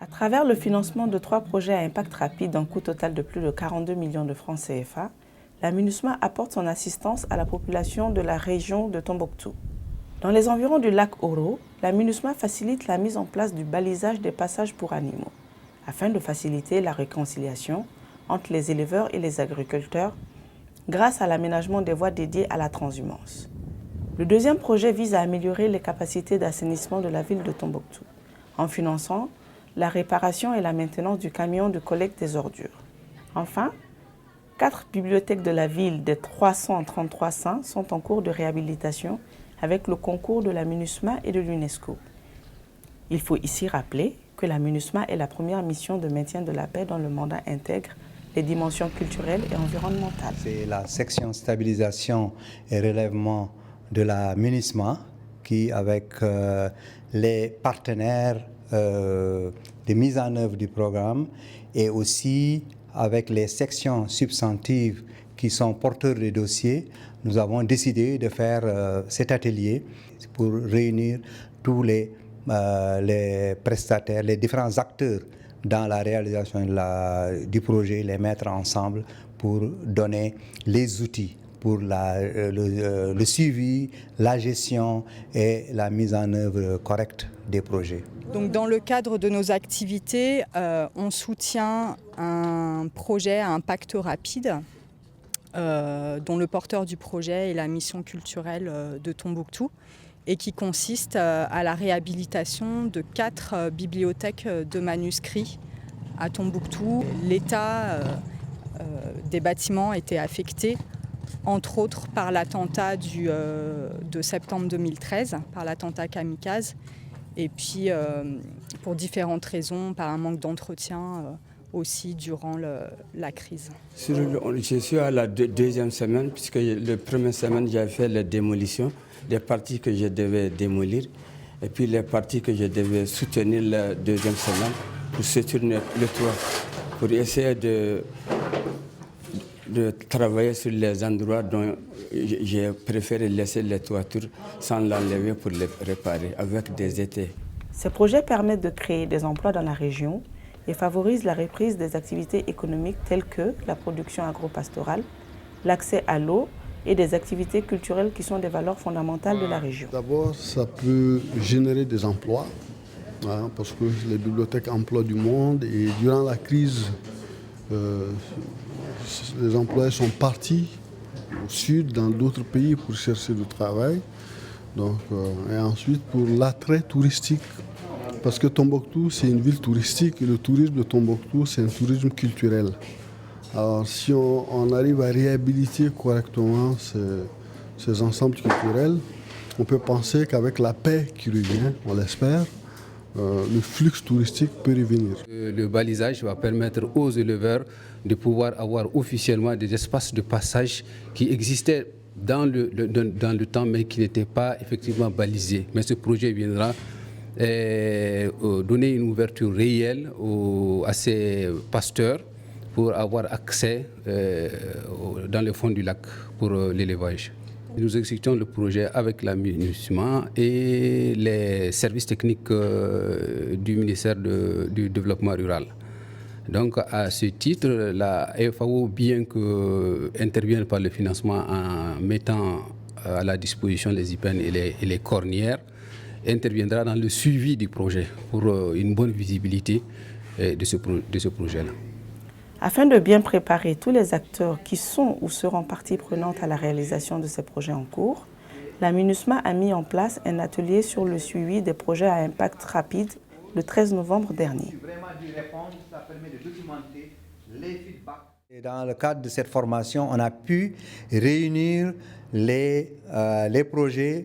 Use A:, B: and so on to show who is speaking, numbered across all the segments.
A: À travers le financement de 3 projets à impact rapide d'un coût total de plus de 42 millions de francs CFA, la MINUSMA apporte son assistance à la population de la région de Tombouctou. Dans les environs du lac Oro, la MINUSMA facilite la mise en place du balisage des passages pour animaux, afin de faciliter la réconciliation entre les éleveurs et les agriculteurs grâce à l'aménagement des voies dédiées à la transhumance. Le deuxième projet vise à améliorer les capacités d'assainissement de la ville de Tombouctou, en finançant la réparation et la maintenance du camion de collecte des ordures. Enfin, 4 bibliothèques de la ville des 333 saints sont en cours de réhabilitation avec le concours de la MINUSMA et de l'UNESCO. Il faut ici rappeler que la MINUSMA est la première mission de maintien de la paix dont le mandat intègre les dimensions culturelles et environnementales.
B: C'est la section stabilisation et relèvement de la MINUSMA qui, avec les partenaires de mise en œuvre du programme et aussi avec les sections substantives qui sont porteurs des dossiers, nous avons décidé de faire cet atelier pour réunir tous les prestataires, les différents acteurs dans la réalisation du projet, les mettre ensemble pour donner les outils pour le suivi, la gestion et la mise en œuvre correcte des projets.
C: Donc dans le cadre de nos activités, on soutient un projet à impact rapide dont le porteur du projet est la mission culturelle de Tombouctou et qui consiste à la réhabilitation de 4 bibliothèques de manuscrits à Tombouctou. L'état des bâtiments était affecté entre autres par l'attentat de septembre 2013, par l'attentat kamikaze, et puis pour différentes raisons, par un manque d'entretien aussi durant la crise.
D: Je suis à la deuxième semaine, puisque la première semaine j'avais fait la démolition des parties que je devais démolir, et puis les parties que je devais soutenir la deuxième semaine pour soutenir le toit, pour essayer de travailler sur les endroits dont j'ai préféré laisser les toitures sans l'enlever pour les réparer avec des étais.
A: Ces projets permettent de créer des emplois dans la région et favorisent la reprise des activités économiques telles que la production agro-pastorale, l'accès à l'eau et des activités culturelles qui sont des valeurs fondamentales de la région.
E: D'abord, ça peut générer des emplois, parce que les bibliothèques emploient du monde et durant la crise, les employés sont partis au sud, dans d'autres pays pour chercher du travail. Donc, et ensuite pour l'attrait touristique, parce que Tombouctou c'est une ville touristique et le tourisme de Tombouctou c'est un tourisme culturel. Alors si on arrive à réhabiliter correctement ces ensembles culturels, on peut penser qu'avec la paix qui revient, on l'espère, le flux touristique peut revenir.
F: Le balisage va permettre aux éleveurs de pouvoir avoir officiellement des espaces de passage qui existaient dans le temps mais qui n'étaient pas effectivement balisés. Mais ce projet viendra donner une ouverture réelle à ces pasteurs pour avoir accès dans le fond du lac pour l'élevage. Nous exécutons le projet avec la MINUSMA et les services techniques du ministère du Développement rural. Donc à ce titre, la FAO, bien qu'intervienne par le financement en mettant à la disposition les IPN et les cornières, interviendra dans le suivi du projet pour une bonne visibilité de ce projet-là.
A: Afin de bien préparer tous les acteurs qui sont ou seront partie prenante à la réalisation de ces projets en cours, la MINUSMA a mis en place un atelier sur le suivi des projets à impact rapide le 13 novembre dernier.
B: Et dans le cadre de cette formation, on a pu réunir les projets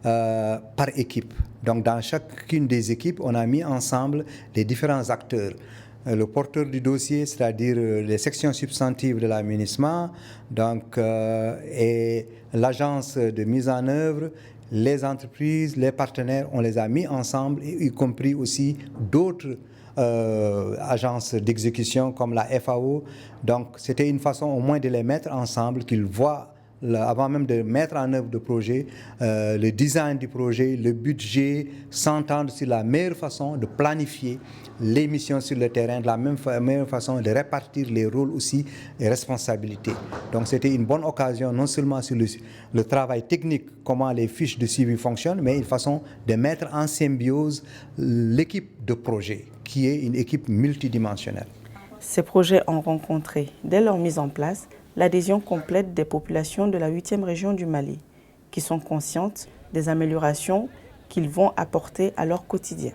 B: par équipe. Donc dans chacune des équipes, on a mis ensemble les différents acteurs. Le porteur du dossier, c'est-à-dire les sections substantives de la MINUSMA, donc, et l'agence de mise en œuvre, les entreprises, les partenaires, on les a mis ensemble, y compris aussi d'autres agences d'exécution comme la FAO. Donc c'était une façon au moins de les mettre ensemble, qu'ils voient avant même de mettre en œuvre le projet, le design du projet, le budget, s'entendre sur la meilleure façon de planifier les missions sur le terrain, de la meilleure façon de répartir les rôles aussi et responsabilités. Donc c'était une bonne occasion, non seulement sur le travail technique, comment les fiches de suivi fonctionnent, mais une façon de mettre en symbiose l'équipe de projet, qui est une équipe multidimensionnelle.
A: Ces projets ont rencontré, dès leur mise en place, l'adhésion complète des populations de la 8e région du Mali, qui sont conscientes des améliorations qu'ils vont apporter à leur quotidien.